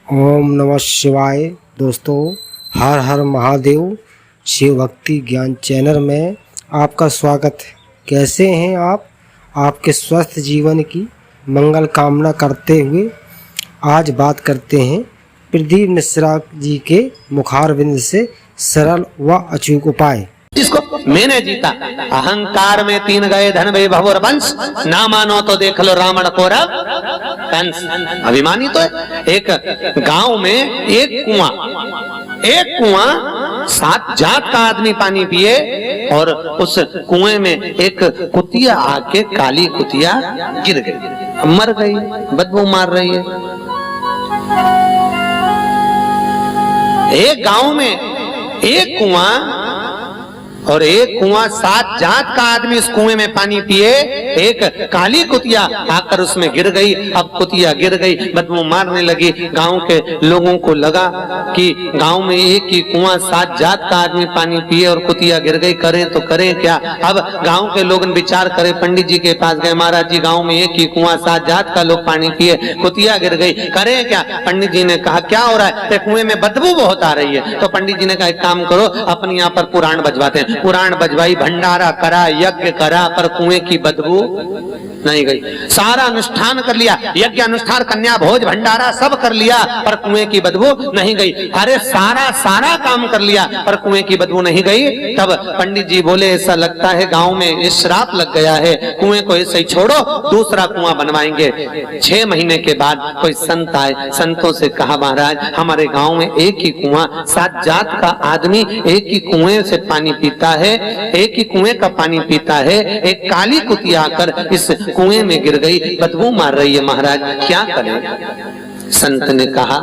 ओम नमः शिवाय। दोस्तों, हर हर महादेव। शिव भक्ति ज्ञान चैनल में आपका स्वागत है। कैसे हैं आप? आपके स्वस्थ जीवन की मंगल कामना करते हुए आज बात करते हैं प्रदीप मिश्रा जी के मुखारबिंद से सरल व अचूक उपाय। जिसको मैंने जीता। अहंकार में 3 गए धन वैभव और वंश, ना मानो तो देख लो रावण कौरव कंस। अभिमानी तो है। एक गांव में एक कुआं 7 जात का आदमी पानी पिए और उस कुएं में एक कुतिया आके, काली कुतिया गिर गई, मर गई, बदबू मार रही है। एक गांव में एक कुआं और एक कुआं, 7 जात का आदमी उस कुएं में पानी पिए, एक काली कुतिया आकर उसमें गिर गई। अब कुतिया गिर गई, बदबू मारने लगी। गांव के लोगों को लगा कि गांव में एक ही कुआं, 7 जात का आदमी पानी पिए और कुतिया गिर गई, करें तो करें क्या। अब गांव के लोग विचार करे, पंडित जी के पास गए, महाराज जी गांव में एक ही कुआं, 7 जात का लोग पानी पिए, कुतिया गिर गई, करें क्या। पंडित जी ने कहा क्या हो रहा है? कुएं में बदबू बहुत आ रही है। तो पंडित जी ने कहा एक काम करो, अपने यहाँ पर पुराण बजवाते हैं। पुराण बजवाई, भंडारा करा, यज्ञ करा, पर कुएं की बदबू नहीं गई। सारा अनुष्ठान कर लिया, यज्ञ अनुष्ठान, कन्या भोज, भंडारा सब कर लिया, पर कुएं की बदबू नहीं गई। अरे सारा काम कर लिया पर कुएं की बदबू नहीं गई। तब पंडित जी बोले ऐसा लगता है गांव में श्राप लग गया है, कुएं को ऐसे ही छोड़ो, दूसरा कुआं बनवाएंगे। 6 महीने के बाद कोई संत आए, संतों से कहा महाराज हमारे गांव में एक ही कुआं, 7 जात का आदमी एक ही कुएं से पानी पीता है, एक ही कुएं का पानी पीता है। एक काली कुतिया आकर इस कुएं में गिर गई, बदबू मार रही है, महाराज क्या करें। संत ने कहा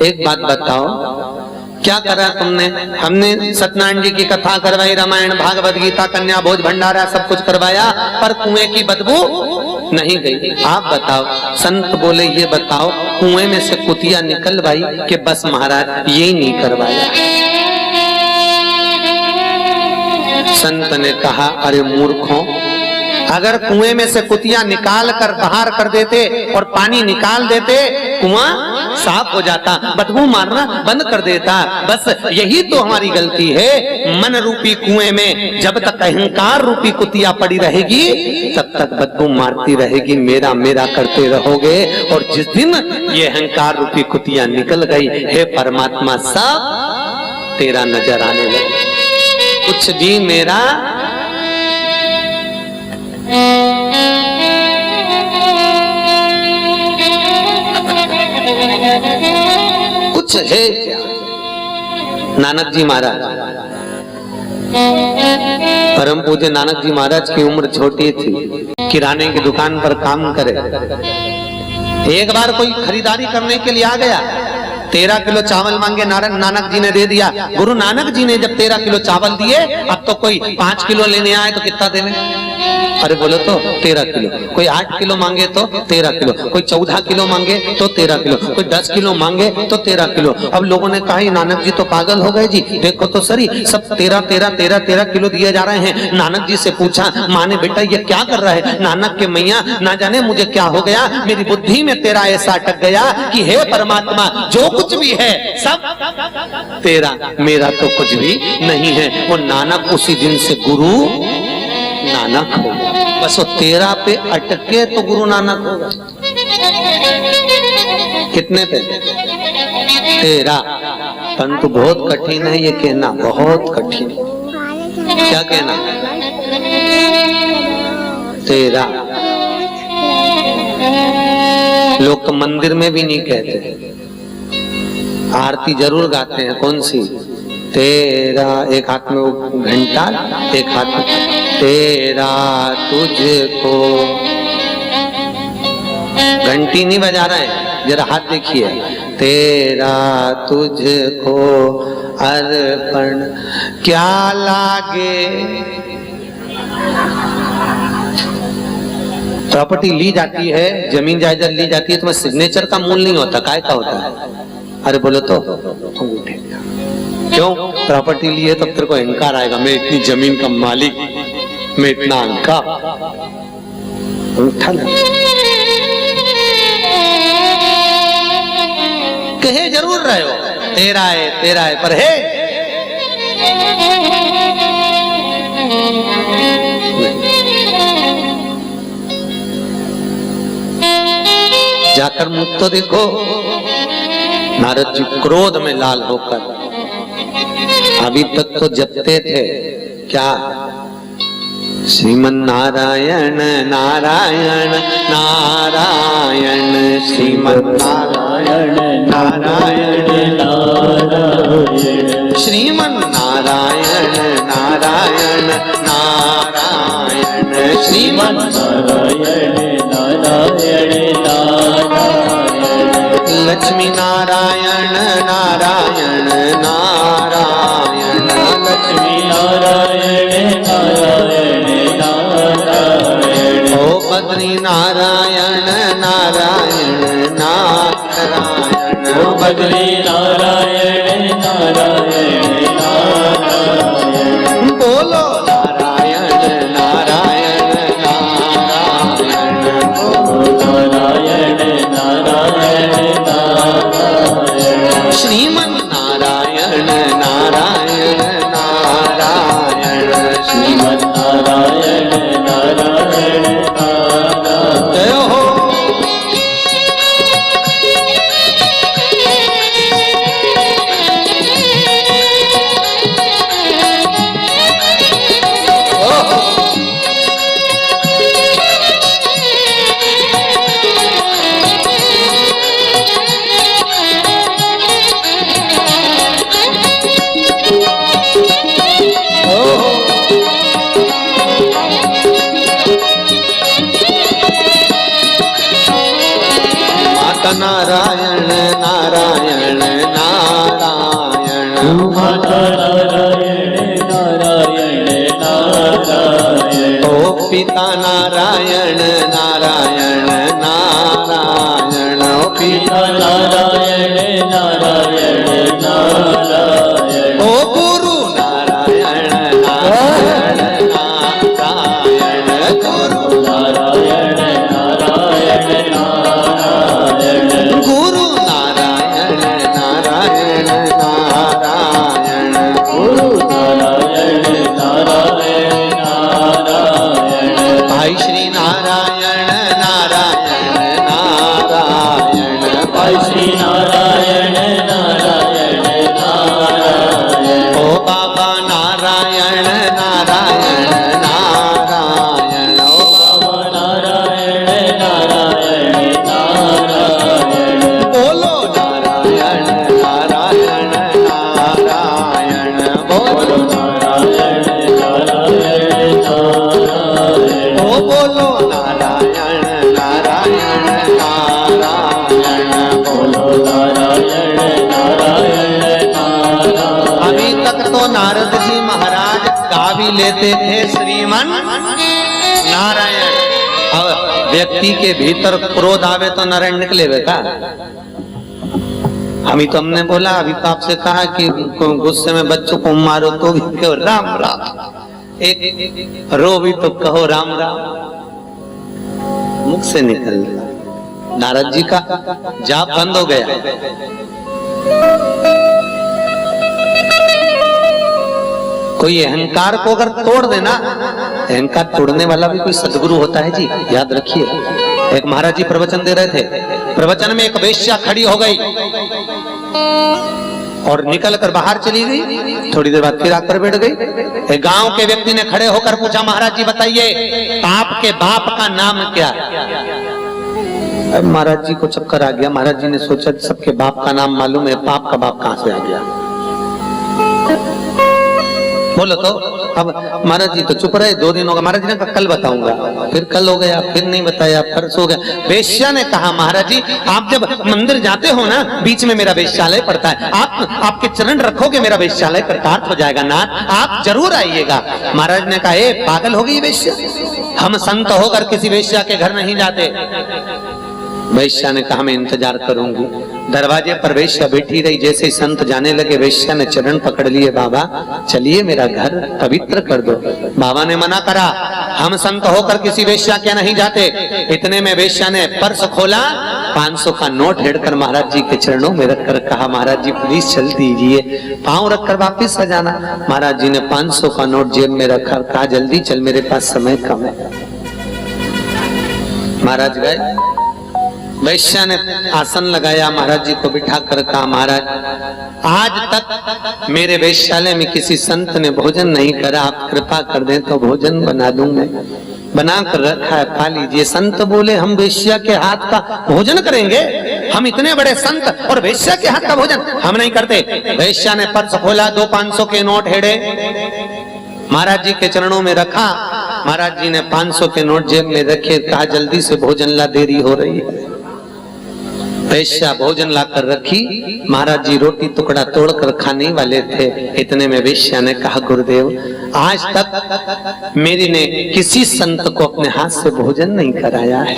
एक बात बताओ, क्या करा तुमने? हमने सत्यनारायण जी की कथा करवाई, रामायण, भागवत गीता, कन्या भोज, भंडारा सब कुछ करवाया, पर कुएं की बदबू नहीं गई। आप बताओ। संत बोले ये बताओ, कुएं में से कुतिया निकल भाई कि बस महाराज यही नहीं करवाया। संत ने कहा अरे मूर्खों, अगर कुएं में से कुतिया निकाल कर बाहर कर देते और पानी निकाल देते, कुआं साफ हो जाता, बदबू मारना बंद कर देता। बस यही तो हमारी गलती है। मन रूपी कुएं में जब तक अहंकार रूपी कुतिया पड़ी रहेगी, तब तक बदबू मारती रहेगी, मेरा मेरा करते रहोगे। और जिस दिन ये अहंकार रूपी कुतिया निकल गई, हे परमात्मा सब तेरा नजर आने लगे, कुछ भी मेरा कुछ है क्या। नानक जी महाराज, परम पूज्य नानक जी महाराज की उम्र छोटी थी, किराने की दुकान पर काम करे। एक बार कोई खरीदारी करने के लिए आ गया, 13 किलो चावल मांगे, नानक जी ने दे दिया। गुरु नानक जी ने जब 13 किलो चावल दिए, अब तो कोई 5 किलो लेने आए तो कितना देने? अरे बोलो तो 13 किलो। कोई 8 किलो मांगे तो 13 किलो, कोई 14 किलो मांगे तो 13 किलो, कोई 10 किलो मांगे तो 13 किलो। अब लोगों ने कहा नानक जी तो पागल हो गए जी, देखो तो सही, सब 13 किलो दिए जा रहे हैं। नानक जी से पूछा, माँ ने बेटा ये क्या कर रहा है? नानक के मैया ना जाने मुझे क्या हो गया, मेरी बुद्धि में तेरा ऐसा अटक गया कि हे परमात्मा जो कुछ भी है सब तेरा, मेरा तो कुछ भी नहीं है। वो नानक उसी दिन से गुरु नानक हो गया। बस वो 13 पे अटके तो गुरु नानक होगा। कितने पे? 13। परंतु बहुत कठिन है ये कहना, बहुत कठिन। क्या कहना? 13। लोग तो मंदिर में भी नहीं कहते, आरती जरूर गाते हैं। कौन सी? 13, एक हाथ में वो घंटा, एक हाथ में तेरा तुझको। घंटी नहीं बजा रहे हैं, जरा हाथ देखिए। तेरा तुझको अर्पण क्या लागे। प्रॉपर्टी ली जाती है, जमीन जायदाद ली जाती है, तो सिग्नेचर का मूल नहीं होता, काय का होता है? अरे बोलो तो क्यों? प्रॉपर्टी ली है तब तेरे को अहंकार आएगा, मैं इतनी जमीन का मालिक, मैं इतना अंका। कहे जरूर रहे हो तेरा है पर है जाकर मुख तो देखो। नारद जी क्रोध में लाल होकर, अभी तक तो जपते थे क्या, श्रीमन नारायण नारायण नारायण, श्रीमन नारायण नारायण नारायण, श्रीमन नारायण नारायण नारायण, श्रीमन नारायण नारायण नारायण, लक्ष्मी नारायण नारायण नारायण, लक्ष्मी नारायण नारायण नारायण, ओ बद्री नारायण नारायण नारायण, ओ बद्री नारायण नारायण नारायण, बोलो नारायण नारायण नारायण, बोलो नारायण नारायण नारायण, श्रीमन नारायण नारायण नारायण, श्रीमन नारायण नारायण नारायण, जय हो। नारायण नारायण नारायण, माता नारायण नारायण नारायण, ओ पिता नारायण नारायण नारायण, ओ पिता नारायण नारायण नारायण, ओ गुरु नारायण नारायण नारायण, गुरु नारायण नारायण नारायण, गुरु नारायण नारायण नारायण, गुरु नारायण नारायण नारायण, भाई श्री नारायण नारायण नारायण, भाई श्री नारायण नारायण नारायण, ओ बाबा नारायण नारायण नारायण, ओ बाबा नारायण नारायण नारायण, बोलो नारायण नारायण नारायण, बोलो नारायण नारायण नारायण, ओ बोलो नारायण नारायण नारायण, बोलो नारायण नारायण नारायण। अभी तक तो नारद जी महाराज गा भी लेते थे श्रीमन नारायण, अब व्यक्ति के भीतर क्रोध आवे तो नारायण निकले बेटा। अभी तो हमने बोला, अभी तो आपसे कहा कि गुस्से में बच्चों को मारो तो भी कहो राम राम, एक रो भी तो कहो राम राम, मुख से निकल। नारद जी का जाप बंद हो गया। कोई अहंकार को अगर तोड़ देना, अहंकार तोड़ने वाला भी कोई सदगुरु होता है जी, याद रखिए। एक महाराज जी प्रवचन दे रहे थे, प्रवचन में एक वेश्या खड़ी हो गई और निकल कर बाहर चली गई, थोड़ी देर बाद फिर आकर बैठ गई। एक गांव के व्यक्ति ने खड़े होकर पूछा, महाराज जी बताइए आपके बाप का नाम क्या? अब महाराज जी को चक्कर आ गया। महाराज जी ने सोचा सबके बाप का नाम मालूम है, बाप का बाप कहां से आ गया? बोलो तो। अब महाराज जी तो चुप रहे। 2 दिन होगा, महाराज जी ने कहा कल बताऊंगा, फिर कल हो गया, फिर नहीं बताया, परसों हो गया। वेश्या ने कहा महाराज जी आप जब मंदिर जाते हो ना, बीच में मेरा वेश्यालय पड़ता है, आपके चरण रखोगे मेरा वेश्यालय कृतार्थ हो जाएगा ना, आप जरूर आइएगा। महाराज ने कहा ए पागल हो गई वेश्या, हम संत होकर किसी वेश्या के घर नहीं जाते। वैश्या ने कहा मैं इंतजार करूंगी। दरवाजे पर वैश्या बैठी रही। जैसे ही संत जाने लगे वैश्या ने चरण पकड़ लिए, बाबा चलिए मेरा घर पवित्र कर दो। बाबा ने मना करा, हम संत होकर किसी वैश्या के नहीं जाते। इतने में वैश्या ने पर्स खोला, 500 का नोट हेड़कर महाराज जी के चरणों में रखकर कहा, महाराज जी प्लीज चल दीजिए, पांव रखकर वापिस आ जाना। महाराज जी ने 500 का नोट जेब में रखा, कहा जल्दी चल मेरे पास समय कम है। महाराज गए। वैश्या ने आसन लगाया, महाराज जी को बिठा कर कहा, महाराज आज तक मेरे वैश्यालय में किसी संत ने भोजन नहीं करा, आप कृपा कर दें तो भोजन बना दूं। मैं बना कर रखा है, खा लीजिए। संत बोले हम वैश्या के हाथ का भोजन करेंगे? हम इतने बड़े संत और वैश्या के हाथ का भोजन हम नहीं करते। वैश्या ने पर्स खोला, 2 500 के नोट हेड़े, महाराज जी के चरणों में रखा। महाराज जी ने 500 के नोट जेब में रखे, कहा जल्दी से भोजन ला, देरी हो रही है। वैश्या भोजन लाकर रखी। महाराज जी रोटी टुकड़ा तोड़कर खाने वाले थे। इतने में वैश्या ने कहा, गुरुदेव आज तक मेरी ने किसी संत को अपने हाथ से भोजन नहीं कराया है।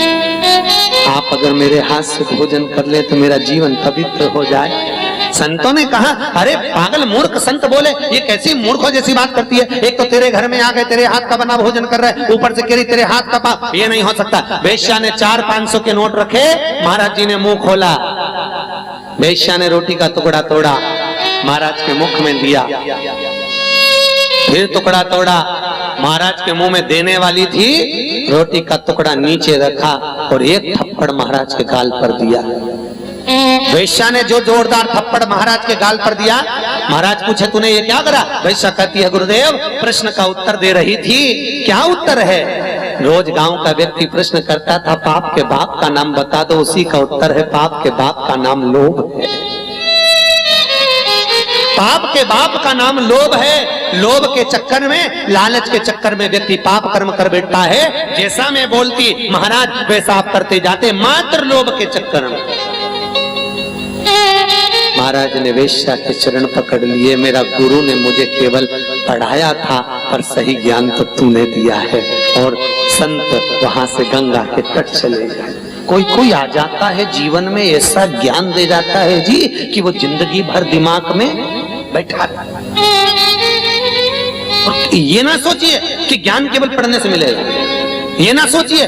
आप अगर मेरे हाथ से भोजन कर ले तो मेरा जीवन पवित्र हो जाए। संतों ने कहा, अरे पागल मूर्ख संत बोले, ये कैसी मूर्खों जैसी बात करती है। एक तो तेरे घर में आ गए, तेरे हाथ का बना भोजन कर रहा है, ऊपर से कह रही तेरे हाथ का पाप, ये नहीं हो सकता। वैश्या ने 4 500 के नोट रखे, महाराज जी ने मुंह खोला। वैश्या ने रोटी का टुकड़ा तोड़ा, महाराज के मुख में दिया, फिर टुकड़ा तोड़ा, महाराज के मुंह में देने वाली थी, रोटी का टुकड़ा नीचे रखा और एक थप्पड़ महाराज के गाल पर दिया। वैश्या ने जो जोरदार थप्पड़ महाराज के गाल पर दिया। महाराज पूछे तूने ये क्या करा? वैश्या कहती है, गुरुदेव प्रश्न का उत्तर दे रही थी। क्या उत्तर है? रोज गांव का व्यक्ति प्रश्न करता था, पाप के बाप का नाम बता दो। उसी का उत्तर है, पाप के बाप का नाम लोभ है। पाप के बाप का नाम लोभ है। लोभ के चक्कर में, लालच के चक्कर में व्यक्ति पाप कर्म कर बैठता है। जैसा मैं बोलती महाराज वैसा आप करते जाते, मात्र लोभ के चक्कर में। महाराज ने वैश्या के चरण पकड़ लिए। मेरा गुरु ने मुझे केवल पढ़ाया था, पर सही ज्ञान तो तूने दिया है। और संत वहां से गंगा के तट चले गए। कोई कोई आ जाता है जीवन में, ऐसा ज्ञान दे जाता है जी कि वो जिंदगी भर दिमाग में बैठा रहता है। और ये ना सोचिए कि ज्ञान केवल पढ़ने से मिलेगा। ये ना सोचिए,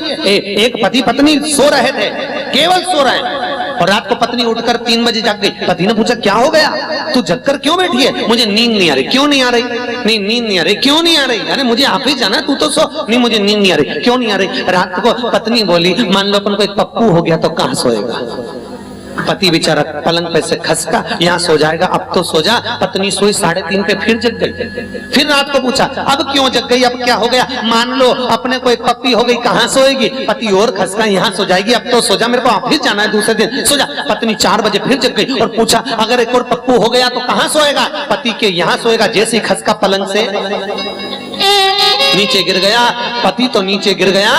एक पति पत्नी सो रहे थे, केवल सो रहे हैं, और रात को पत्नी उठकर 3 बजे जाग गई। पति ने पूछा क्या हो गया, तू जगकर क्यों बैठी है? मुझे नींद नहीं आ रही। क्यों नहीं आ रही? नहीं नींद नहीं आ रही। क्यों नहीं आ रही? अरे मुझे ऑफिस जाना, तू तो सो। नहीं मुझे नींद नहीं आ रही। क्यों नहीं आ रही? रात को पत्नी बोली, मान लो अपन को एक पप्पू हो गया तो कहाँ सोएगा? पति बेचारा पलंग पे से खसका, यहाँ सो जाएगा, अब तो सो जा। पत्नी सोई 3:30 पे, फिर जग गई। फिर रात को पूछा अब क्यों जग गई, अब क्या हो गया? मान लो अपने को एक पप्पी हो गई, कहाँ सोएगी? पति और खसका, यहाँ सो जाएगी, अब तो सो जा, मेरे को ऑफिस जाना है दूसरे दिन, सो जा। पत्नी 4 बजे फिर जग गई और पूछा अगर एक और पप्पू हो गया तो कहाँ सोएगा? पति के यहाँ सोएगा। जैसे ही खसका पलंग से नीचे गिर गया, पति तो नीचे गिर गया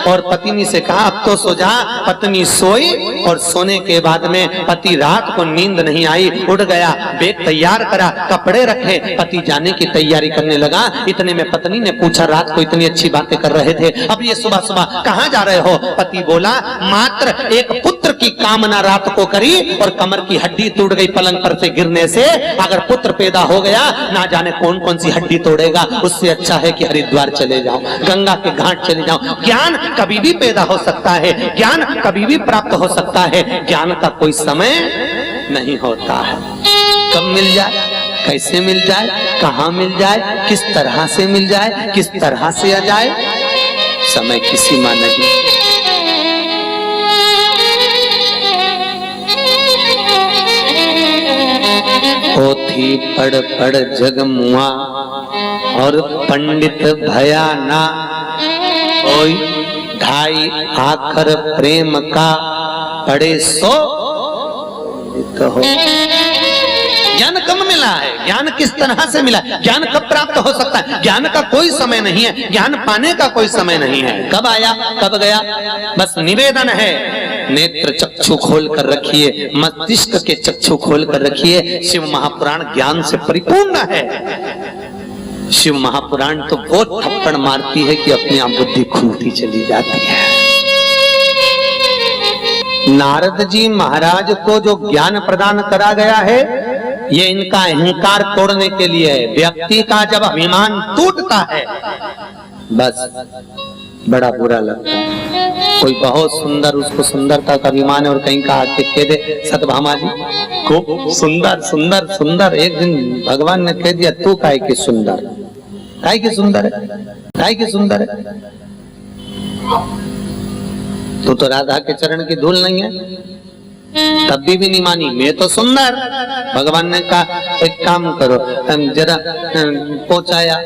और पत्नी से कहा अब तो सो जा। पत्नी सोई और सोने के बाद में पति रात को नींद नहीं आई, उठ गया, बैग तैयार करा, कपड़े रखे, पति जाने की तैयारी करने लगा। इतने में पत्नी ने पूछा रात को इतनी अच्छी बातें कर रहे थे, अब ये सुबह सुबह कहाँ जा रहे हो? पति बोला मात्र एक पुत्र की कामना रात को करी और कमर की हड्डी टूट गई पलंग पर से गिरने से। अगर पुत्र पैदा हो गया ना जाने कौन कौन सी हड्डी तोड़ेगा, उससे अच्छा है कि हरिद्वार चले जाओ, गंगा के घाट चले जाओ। ज्ञान कभी भी पैदा हो सकता है, ज्ञान कभी भी प्राप्त हो सकता है, ज्ञान का कोई समय नहीं होता है। कब मिल जाए, कैसे मिल जाए, कहाँ मिल जाए, किस तरह से मिल जाए, किस तरह से आ जाए, समय की सीमा नहीं। पोथी पढ़ पढ़ जग मुआ और पंडित भया ना कोई, ढाई आखर प्रेम का पढ़े सो तो हो। ज्ञान कब मिला है, ज्ञान किस तरह से मिला, ज्ञान कब प्राप्त हो सकता है? ज्ञान का कोई समय नहीं है, ज्ञान पाने का कोई समय नहीं है। कब आया कब गया, बस निवेदन है। नेत्र चक्षु खोल कर रखिए, मस्तिष्क के चक्षु खोल कर रखिए। शिव महापुराण ज्ञान से परिपूर्ण है। शिव महापुराण तो बहुत थप्पड़ मारती है कि अपनी आप बुद्धि खुलती चली जाती है। नारद जी महाराज को जो ज्ञान प्रदान करा गया है, ये इनका अहंकार तोड़ने के लिए है। व्यक्ति का जब अभिमान टूटता है, बस बड़ा बुरा लगता है। कोई बहुत सुंदर, उसको सुंदरता का अभिमान है और कहीं का आके कह दे सतभामा जी खूब सुंदर सुंदर सुंदर। एक दिन भगवान ने कह दिया तू काहे की सुंदर, काहे की सुंदर है, काहे की सुंदर है, तू तो राधा के चरण की धूल नहीं है। तब भी नहीं मानी, मैं तो सुंदर। भगवान ने कहा एक काम करो, जरा पहुंचाया,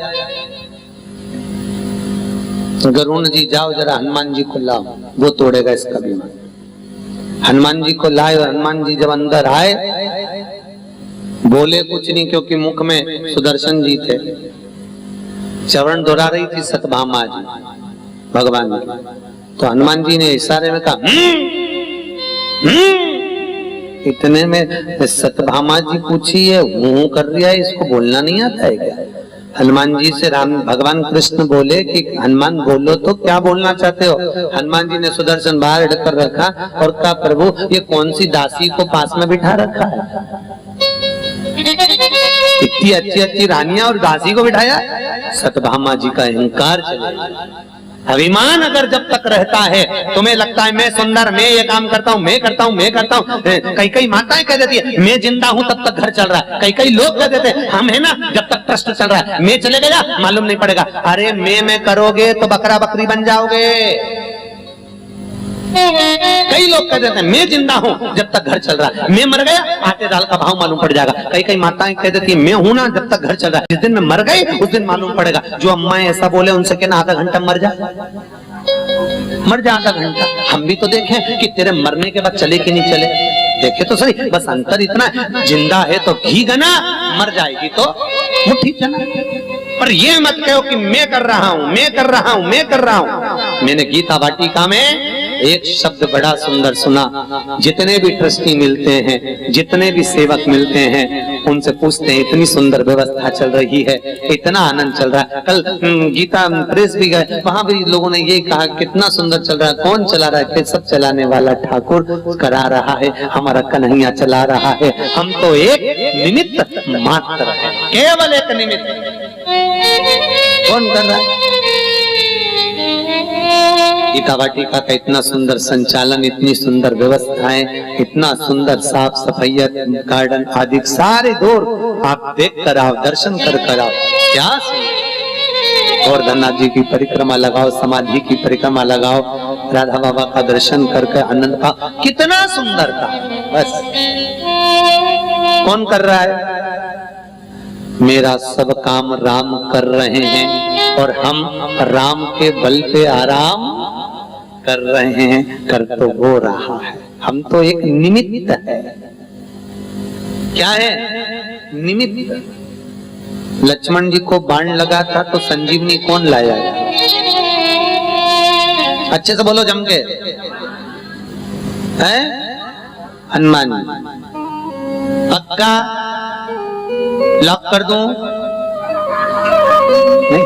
गरुण जी जाओ जरा हनुमान जी को लाओ, वो तोड़ेगा इसका अभिमान। हनुमान जी को लाए और हनुमान जी जब अंदर आए, बोले कुछ नहीं क्योंकि मुख में सुदर्शन जी थे। चरण दोहरा रही थी सतभामा जी भगवान की, तो हनुमान जी ने इशारे में कहा इतने में सतभामा जी पूछी है हूं कर रहा है, इसको बोलना नहीं आता है क्या? हनुमान जी से राम भगवान कृष्ण बोले कि हनुमान बोलो तो क्या बोलना चाहते हो? हनुमान जी ने सुदर्शन बाहर कर रखा और कहा प्रभु ये कौन सी दासी को पास में बिठा रखा है? इतनी अच्छी अच्छी रानियां और दासी को बिठाया। सतभामा जी का अहंकार चले। अभिमान अगर जब तक रहता है, तुम्हें लगता है मैं सुंदर, मैं ये काम करता हूँ, मैं करता हूँ, मैं करता हूँ। कई कई माताएं कह देती है मैं जिंदा हूँ तब तक घर चल रहा है। कई कई लोग कह देते हैं हम है ना जब तक ट्रस्ट चल रहा है, मैं चले गया मालूम नहीं पड़ेगा। अरे मैं करोगे तो बकरा बकरी बन जाओगे। कई लोग कह देते हैं मैं जिंदा हूं जब तक घर चल रहा है, मैं मर गया आटे दाल का भाव मालूम पड़ जाएगा। कई कई माताएं कह देती है मैं हूं ना जब तक घर चल रहा है, जिस दिन मैं मर गई उस दिन मालूम पड़ेगा। जो अम्मा ऐसा बोले उनसे कहना आधा घंटा मर जा, मर जा आधा घंटा। हम भी तो देखें कि तेरे मरने के बाद चले कि नहीं चले, देखे तो सही। बस अंतर इतना है जिंदा है तो घी गना, मर जाएगी तो मुट्ठी चना। पर ये मत कहो कि मैं कर रहा हूं, मैं कर रहा हूं, मैं कर रहा हूं। मैंने गीता वाटिका में एक शब्द बड़ा सुंदर सुना। जितने भी ट्रस्टी मिलते हैं, जितने भी सेवक मिलते हैं, उनसे पूछते हैं इतनी सुंदर व्यवस्था चल रही है, इतना आनंद चल रहा है। कल गीता प्रेस भी गए, वहां भी लोगों ने ये कहा कितना सुंदर चल रहा है। कौन चला रहा है? सब चलाने वाला ठाकुर करा रहा है, हमारा कन्हैया चला रहा है। हम तो एक निमित्त मात्र है, केवल एक निमित्त। कौन कर रहा है? गीता वाटिका का इतना सुंदर संचालन, इतनी सुंदर व्यवस्थाएं, इतना सुंदर साफ सफाई, गार्डन आदि सारे दौर आप देख कर आओ, दर्शन कर आओ। क्या और धननाथ जी की परिक्रमा लगाओ, समाधि की परिक्रमा लगाओ, राधा बाबा का दर्शन करके आनंद पाओ। कितना सुंदर था। बस कौन कर रहा है? मेरा सब काम राम कर रहे हैं और हम राम के बल पे आराम कर रहे हैं। कर तो वो रहा है, हम तो एक निमित्त है। क्या है? निमित्त। लक्ष्मण जी को बाण लगा था तो संजीवनी कौन लाया? अच्छे से बोलो जम के। है हनुमान। पक्का लॉक कर दूं? नहीं,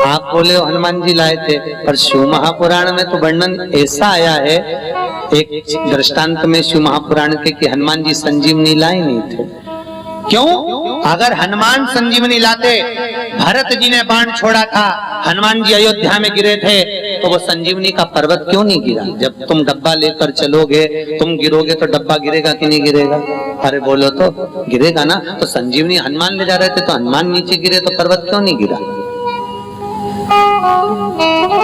आप बोले हनुमान जी लाए थे, पर शिव महापुराण में तो वर्णन ऐसा आया है, एक दृष्टांत में शिव महापुराण के कि हनुमान जी संजीवनी लाए नहीं थे। क्यों? अगर हनुमान संजीवनी लाते, भरत जी ने बाण छोड़ा था, हनुमान जी अयोध्या में गिरे थे, तो वो संजीवनी का पर्वत क्यों नहीं गिरा? जब तुम डब्बा लेकर चलोगे, तुम गिरोगे तो डब्बा गिरेगा कि नहीं गिरेगा? अरे बोलो तो गिरेगा ना। तो संजीवनी हनुमान ले जा रहे थे तो हनुमान नीचे गिरे तो पर्वत क्यों नहीं गिरा?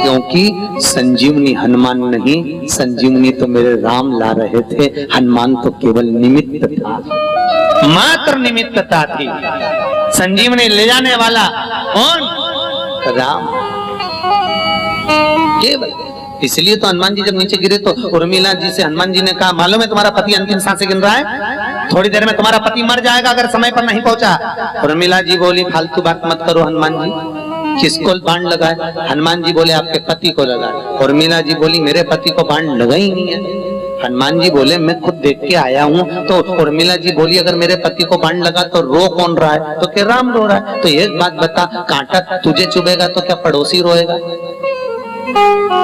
क्योंकि संजीवनी हनुमान नहीं, संजीवनी तो मेरे राम ला रहे थे। हनुमान तो केवल निमित्त था, मात्र निमित्तता थी। संजीवनी ले जाने वाला कौन? राम। केवल इसलिए तो हनुमान जी जब नीचे गिरे तो उर्मिला जी से हनुमान जी ने कहा मालूम है तुम्हारा पति अंतिम सांसें गिन रहा है, थोड़ी देर में तुम्हारा पति मर जाएगा अगर समय पर नहीं पहुंचा। उर्मिला जी बोली फालतू बात मत करो हनुमान जी, किसको बाण लगाए? हनुमान जी बोले आपके पति को लगाए। उर्मिला जी बोली मेरे पति को बाण लगा ही नहीं है। हनुमान जी बोले मैं खुद देख के आया हूँ। तो उर्मिला जी बोली अगर मेरे पति को बाण लगा तो रो कौन रहा है? तो क्या राम रो रहा है। तो एक बात बता, कांटा तुझे चुभेगा तो क्या पड़ोसी रोएगा?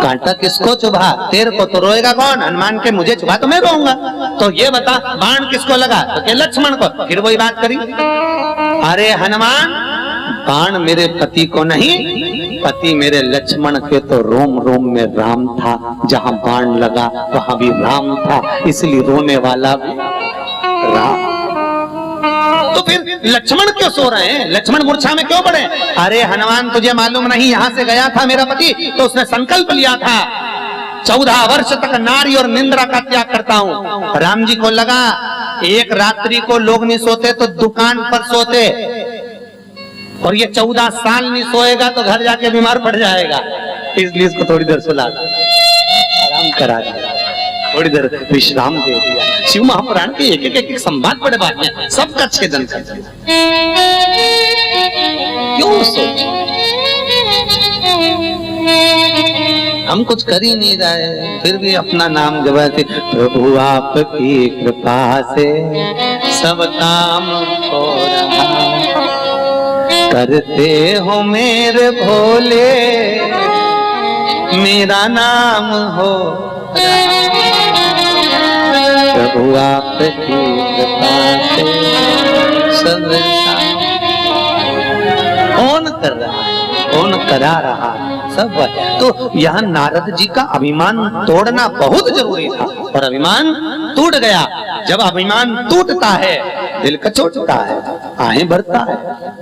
कांटा किसको चुभा? तेरे को तो रोएगा कौन? हनुमान के मुझे चुभा तो मैं रोऊंगा। तो ये बता बाण किसको लगा? तो के लक्ष्मण को। फिर वही बात करी, अरे हनुमान बाण मेरे पति को नहीं, पति मेरे लक्ष्मण के तो रोम रोम में राम था, जहां बाण लगा वहां भी राम था, इसलिए रोने वाला भी राम। तो फिर लक्ष्मण क्यों सो रहे हैं? लक्ष्मण मूर्छा में क्यों पड़े? अरे हनुमान तुझे मालूम नहीं, यहां से गया था मेरा पति तो उसने संकल्प लिया था 14 वर्ष तक नारी और निंद्रा का त्याग करता हूं। राम जी को लगा एक रात्रि को लोग नहीं सोते तो दुकान पर सोते, और ये 14 साल नहीं सोएगा तो घर जाके बीमार पड़ जाएगा, इसलिए इसको थोड़ी देर सुला आराम करा दिया, थोड़ी देर विश्राम दे दिया। शिव महापुराण के एक एक संवाद बड़े बात में सबका छेदन कर दिया। क्यों सोच? हम कुछ कर ही नहीं रहे, फिर भी अपना नाम जबाते, प्रभु आपकी कृपा से सब काम हो रहा, करते हो मेरे भोले मेरा नाम हो रहा, प्रभु आपकी कृपा से सब काम। कौन कर रहा है? कौन करा रहा है? सब। तो यहाँ नारद जी का अभिमान तोड़ना बहुत जरूरी था, और अभिमान टूट गया। जब अभिमान टूटता है दिल कचोटता है, आहें भरता है,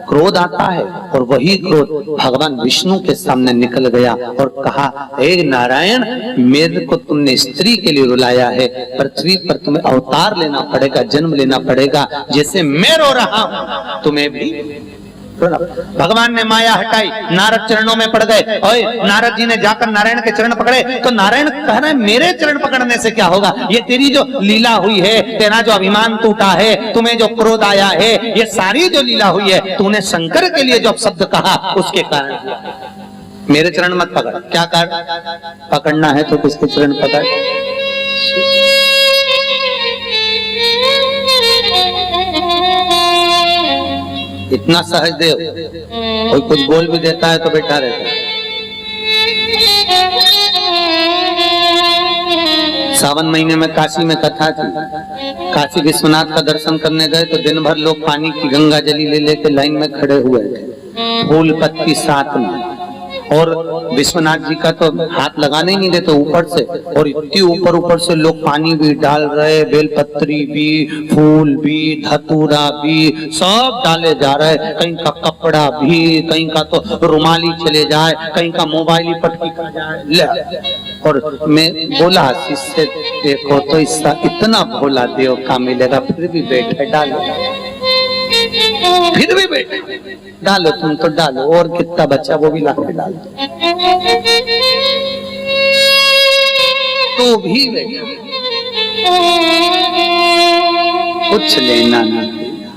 क्रोध आता है, और वही क्रोध भगवान विष्णु के सामने निकल गया और कहा, हे नारायण मेरे को तुमने स्त्री के लिए रुलाया है, पृथ्वी पर तुम्हें अवतार लेना पड़ेगा, जन्म लेना पड़ेगा, जैसे मैं रो रहा हूं तुम्हें भी। भगवान ने माया हटाई, नारद चरणों में पड़ गए। ओए नारद जी ने जाकर नारायण के चरण पकड़े तो नारायण कह रहे मेरे चरण पकड़ने से क्या होगा? ये तेरी जो लीला हुई है, तेरा जो अभिमान टूटा है, तुम्हें जो क्रोध आया है, ये सारी जो लीला हुई है, तूने शंकर के लिए जो शब्द कहा उसके कारण। मेरे चरण मत पकड़। क्या कर? पकड़ना है तो किसके चरण पकड़? इतना सहज देव, कोई कुछ बोल भी देता है तो बैठा रहता है। सावन महीने में काशी में कथा थी, काशी विश्वनाथ का दर्शन करने गए तो दिन भर लोग पानी की गंगा जली ले लेके लाइन में खड़े हुए थे, फूल पत्ती साथ में, और विश्वनाथ जी का तो हाथ लगाने ही नहीं देते ऊपर से, और इतनी ऊपर से लोग पानी भी डाल रहे, बेलपत्री भी, फूल भी, धतूरा भी, सब डाले जा रहे। कहीं का कपड़ा भी, कहीं का तो रुमाली चले जाए, कहीं का मोबाइल ही पटकी कर जाए। ले। और मैं बोला शिष्य देखो तो इसका इतना भोला देव का मिलेगा, फिर भी बैठे डालो, फिर भी बैठे डालो, तुम तो डालो, और कितना बच्चा वो भी लाके डालो, तो भी बैठे, कुछ लेना ना देना,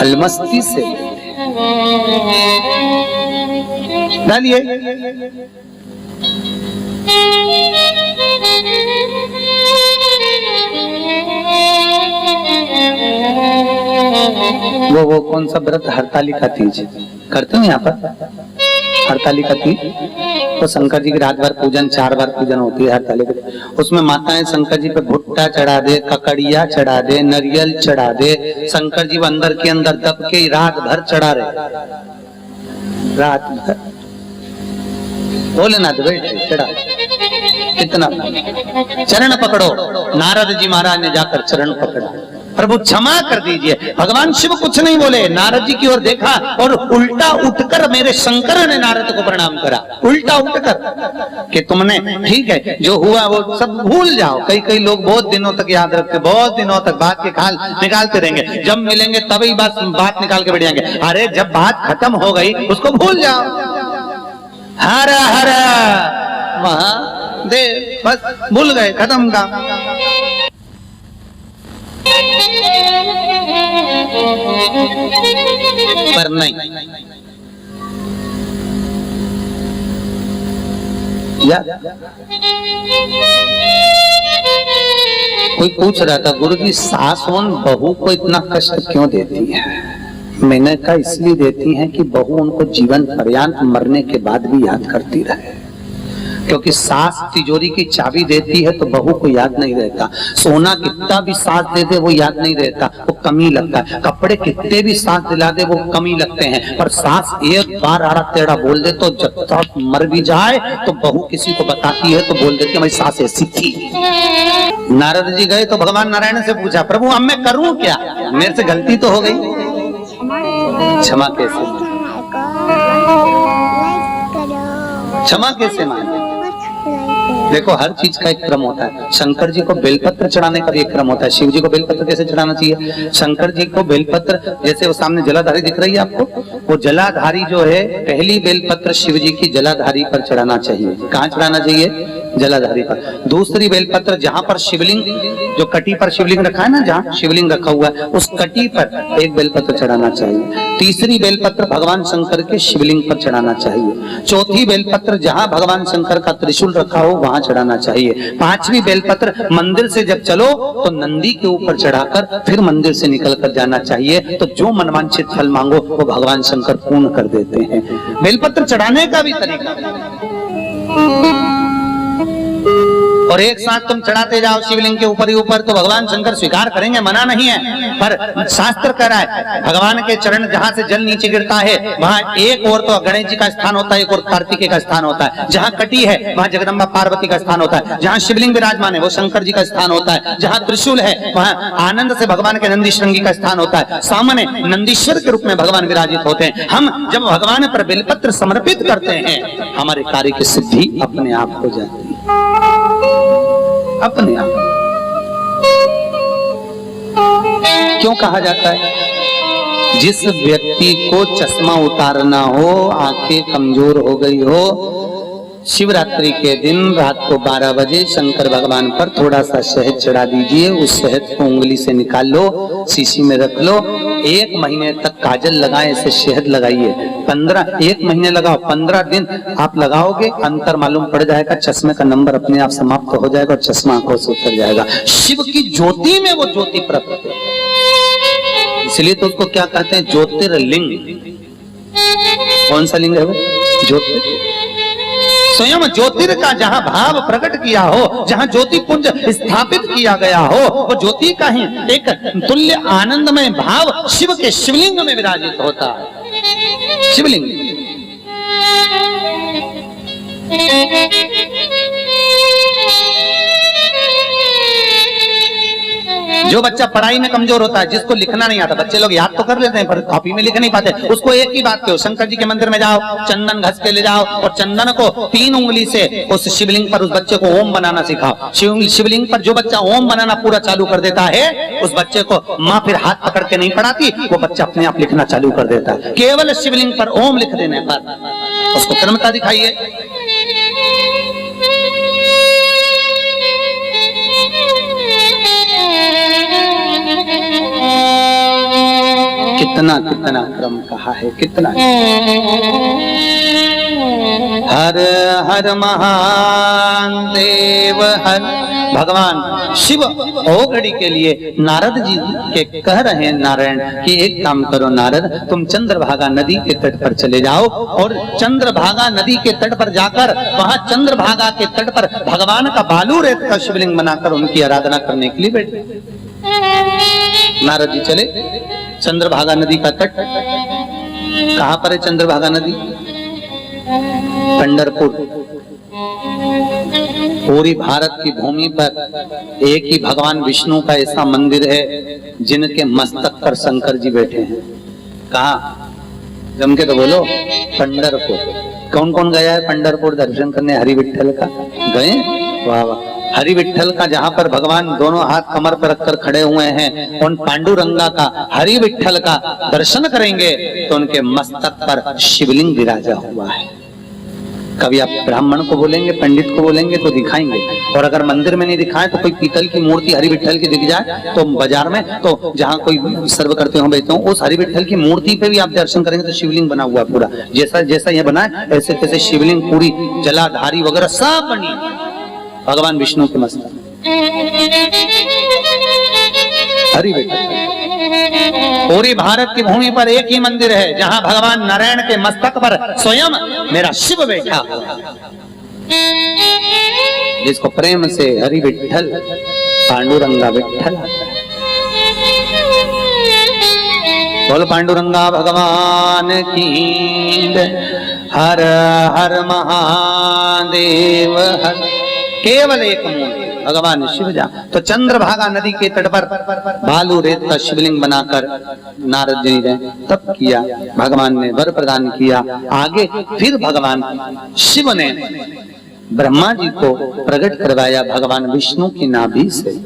अलमस्ती से डालिए। वो कौन सा व्रत? हरतालिका तीज करते हो यहाँ पर? हरतालिका तीज तो शंकर जी की रात भर पूजन, 4 बार पूजन होती है हरतालिका। उसमें माताएं शंकर जी पे भुट्टा चढ़ा दे, ककड़िया चढ़ा दे, नारियल चढ़ा दे, शंकर जी अंदर के अंदर दब के रात भर चढ़ा रहे, रात भर। भोलेनाथ बैठे चढ़ा, कितना चरण पकड़ो। नारद जी महाराज ने जाकर चरण पकड़ा, प्रभु क्षमा कर दीजिए। भगवान शिव कुछ नहीं बोले, नारद जी की ओर देखा और उल्टा उठकर मेरे शंकर ने नारद को प्रणाम करा, उल्टा उठकर कि तुमने ठीक है जो हुआ वो सब भूल जाओ। कई लोग बहुत दिनों तक याद रखते, बहुत दिनों तक बात के खाल निकालते रहेंगे, जब मिलेंगे तभी बात निकाल के बैठ जाएंगे। अरे जब बात खत्म हो गई उसको भूल जाओ। हर हर महादेव, बस भूल गए, खत्म काम। पर नहीं, कोई पूछ रहा था गुरु जी सास बहू को इतना कष्ट क्यों देती है? मेनका इसलिए देती हैं कि बहू उनको जीवन पर्यंत मरने के बाद भी याद करती रहे, क्योंकि सास तिजोरी की चाबी देती है तो बहू को याद नहीं रहता। सोना कितना भी सास दे दे वो याद नहीं रहता, वो कमी लगता है। कपड़े कितने भी सास दिला दे वो कमी लगते हैं, पर सास एक बार आड़ा टेढ़ा बोल दे तो जब तक मर भी जाए तो बहू किसी को बताती है तो बोल देती है हमारी सास ऐसी थी। नारद जी गए तो भगवान नारायण से पूछा, प्रभु अब मैं करूं क्या, मेरे से गलती तो हो गई, क्षमा कैसे क्षमा कैसे मांगे। देखो हर चीज का एक क्रम होता है। शंकर जी को बेलपत्र चढ़ाने का भी एक क्रम होता है। शिव जी को बेलपत्र कैसे चढ़ाना चाहिए? शंकर जी को बेलपत्र, जैसे वो सामने जलाधारी दिख रही है आपको, वो जलाधारी जो है पहली बेलपत्र शिव जी की जलाधारी पर चढ़ाना चाहिए। कहाँ चढ़ाना चाहिए? जलाधारी पर। दूसरी बेलपत्र जहां पर शिवलिंग, जो कटी पर शिवलिंग रखा है ना, जहां शिवलिंग रखा हुआ है उस कटी पर एक बेलपत्र चढ़ाना चाहिए। तीसरी बेलपत्र भगवान शंकर के शिवलिंग पर चढ़ाना चाहिए। चौथी बेलपत्र जहां भगवान शंकर का त्रिशूल रखा हो वहां चढ़ाना चाहिए। पांचवी बेलपत्र मंदिर से जब चलो तो नंदी के ऊपर चढ़ाकर फिर मंदिर से निकल कर जाना चाहिए, तो जो मनवांछित फल मांगो वो भगवान शंकर पूर्ण कर देते हैं। बेलपत्र चढ़ाने का भी तरीका, और एक साथ तुम चढ़ाते जाओ शिवलिंग के ऊपर ही ऊपर तो भगवान शंकर स्वीकार करेंगे, मना नहीं है। पर शास्त्र कह रहा है भगवान के चरण जहां से जल नीचे गिरता है वहां एक और तो गणेश जी का स्थान होता है, एक और कार्तिकेय का स्थान होता है। जहां कटी है वहां जगदम्बा पार्वती का स्थान होता है। जहां शिवलिंग विराजमान है वो शंकर जी का स्थान होता है। जहां त्रिशूल है वहां आनंद से भगवान के नंदी श्रृंगी का स्थान होता है। सामने नंदीश्वर के रूप में भगवान विराजित होते हैं। हम जब भगवान पर बेलपत्र समर्पित करते हैं हमारे कार्य की सिद्धि अपने आप हो जाती है, अपने आप। क्यों कहा जाता है? जिस व्यक्ति को चश्मा उतारना हो, आंखें कमजोर हो गई हो, शिवरात्रि के दिन रात को 12 बजे शंकर भगवान पर थोड़ा सा शहद चढ़ा दीजिए। उस शहद को उंगली से निकाल लो, शीशी में रख लो। 1 महीने तक काजल लगाए, ऐसे शहद लगाइए। 1 महीने लगाओ, 15 दिन आप लगाओगे, अंतर मालूम पड़ जाएगा। चश्मे का नंबर अपने आप समाप्त हो जाएगा और चश्मा आंखों से उतर जाएगा। शिव की ज्योति में वो ज्योति प्रकट है, इसलिए तो उसको क्या कहते हैं? ज्योतिर्लिंग। कौन सा लिंग है वो? ज्योति। स्वयं ज्योतिर का जहां भाव प्रकट किया हो, जहां ज्योति पुंज स्थापित किया गया हो, वो ज्योति का ही एक तुल्य आनंदमय भाव शिव के शिवलिंग में विराजित होता है। शिवलिंग जो बच्चा पढ़ाई में कमजोर होता है, जिसको लिखना नहीं आता, बच्चे लोग याद तो कर लेते हैं पर कॉपी में लिख नहीं पाते, उसको एक ही बात कहो, शंकर जी के मंदिर में जाओ, चंदन घस के ले जाओ और चंदन को 3 उंगली से उस शिवलिंग पर उस बच्चे को ओम बनाना सिखाओ। शिवलिंग पर जो बच्चा ओम बनाना पूरा चालू कर देता है, उस बच्चे को माँ फिर हाथ पकड़ के नहीं पढ़ाती, वो बच्चा अपने आप लिखना चालू कर देता है। केवल शिवलिंग पर ओम लिख देने पर उसको कर्मता दिखाइए। कितना कितना क्रम कहा है, कितना। हर हर महान देव हर। भगवान शिव ओघड़ी के लिए नारद जी के कह रहे हैं नारायण कि एक काम करो नारद, तुम चंद्रभागा नदी के तट पर चले जाओ और चंद्रभागा नदी के तट पर जाकर वहां चंद्रभागा के तट पर भगवान का बालू रेत का शिवलिंग बनाकर उनकी आराधना करने के लिए बैठे। नारद जी चले। चंद्रभागा नदी का तट कहां पर है? चंद्रभागा नदी पंढरपुर। पूरी भारत की भूमि पर एक ही भगवान विष्णु का ऐसा मंदिर है जिनके मस्तक पर शंकर जी बैठे हैं। कहा? जम के तो बोलो। पंढरपुर। कौन कौन गया है पंढरपुर दर्शन करने हरि विठ्ठल का? गए? वाह वाह। हरि विठ्ठल का जहां पर भगवान दोनों हाथ कमर पर रखकर खड़े हुए हैं, उन पांडुरंगा का, हरि विठ्ठल का दर्शन करेंगे तो उनके मस्तक पर शिवलिंग विराजा हुआ है। कभी आप ब्राह्मण को बोलेंगे, पंडित को बोलेंगे तो दिखाएंगे, और अगर मंदिर में नहीं दिखाए तो कोई पीतल की मूर्ति हरि विठ्ठल की दिख जाए तो बाजार में, तो जहाँ कोई सर्व करते हो बैठते हो, उस हरि विठ्ठल की मूर्ति पे भी आप दर्शन करेंगे तो शिवलिंग बना हुआ पूरा, जैसा जैसा ये बना है ऐसे तैसे शिवलिंग पूरी जलाधारी वगैरह सब बनी भगवान विष्णु के मस्तक हरि विठ्ठल। पूरी भारत की भूमि पर एक ही मंदिर है जहां भगवान नारायण के मस्तक पर स्वयं मेरा शिव बैठा हुआ, जिसको प्रेम से हरि विठ्ठल पांडुरंगा विठ्ठल। बोल पांडुरंगा भगवान की हर हर महादेव हर। केवल एक मूर्ति भगवान शिव जा। तो चंद्रभागा नदी के तट पर बालू रेत का शिवलिंग बनाकर नारद जी ने तप किया, भगवान ने वर प्रदान किया। आगे फिर भगवान शिव ने ब्रह्मा जी को प्रकट करवाया भगवान विष्णु की नाभि से,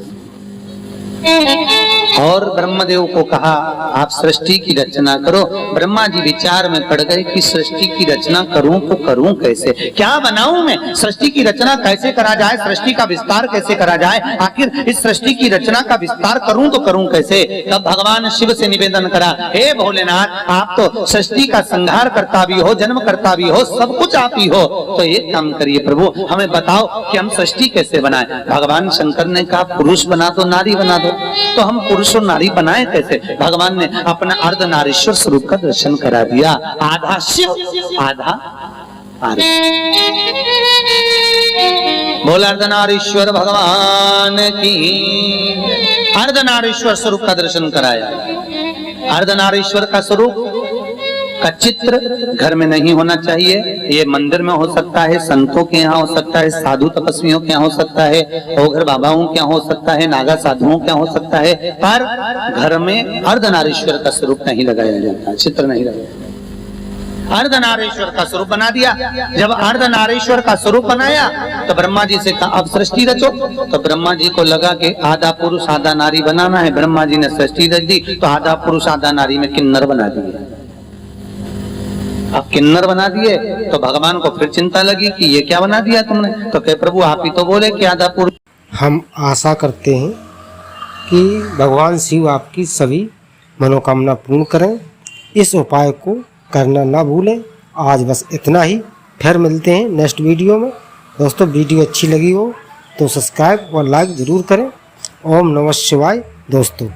और ब्रह्मदेव को कहा आप सृष्टि की रचना करो। ब्रह्मा जी विचार में पड़ गए कि सृष्टि की रचना करूं तो करूं कैसे, क्या बनाऊं मैं, सृष्टि की रचना कैसे करा जाए, सृष्टि का विस्तार कैसे करा जाए, आखिर इस सृष्टि की रचना का विस्तार करूं तो करूं कैसे। तब भगवान शिव से निवेदन करा, हे भोलेनाथ आप तो सृष्टि का संहार करता भी हो, जन्म करता भी हो, सब कुछ आप ही हो, तो एक काम करिए प्रभु हमें बताओ कि हम सृष्टि कैसे बनाए। भगवान शंकर ने कहा पुरुष बना दो, नारी बना दो, तो हम पुरुष और नारी बनाए कैसे। भगवान ने अपना अर्धनारीश्वर स्वरूप का दर्शन करा दिया, आधा शिव आधा पार्वती। बोल अर्धनारीश्वर भगवान की। अर्धनारीश्वर स्वरूप का दर्शन कराया। अर्धनारीश्वर का स्वरूप का चित्र घर में नहीं होना चाहिए, ये मंदिर में हो सकता है, संतों के यहाँ हो सकता है, साधु तपस्वियों के यहाँ हो सकता है, ओघर बाबाओं के यहाँ हो सकता है, नागा साधुओं के यहाँ हो सकता है, पर घर में अर्धनारीश्वर का स्वरूप नहीं लगाया जाता, चित्र नहीं लगाया। अर्धनारीश्वर का स्वरूप बना दिया। जब अर्धनारीश्वर का स्वरूप बनाया तो ब्रह्मा जी से कहा अब सृष्टि रचो। तो ब्रह्मा जी को लगा कि आधा पुरुष आधा नारी बनाना है। ब्रह्मा जी ने सृष्टि रच दी तो आधा पुरुष आधा नारी में किन्नर बना दिए। अब किन्नर बना दिए तो भगवान को फिर चिंता लगी कि ये क्या बना दिया तुमने। तो कहे प्रभु आप ही तो बोले कि आधा पुरुष। हम आशा करते हैं कि भगवान शिव आपकी सभी मनोकामना पूर्ण करें। इस उपाय को करना ना भूलें। आज बस इतना ही, फिर मिलते हैं नेक्स्ट वीडियो में। दोस्तों वीडियो अच्छी लगी हो तो सब्सक्राइब और लाइक ज़रूर करें। ओम नमः शिवाय दोस्तों।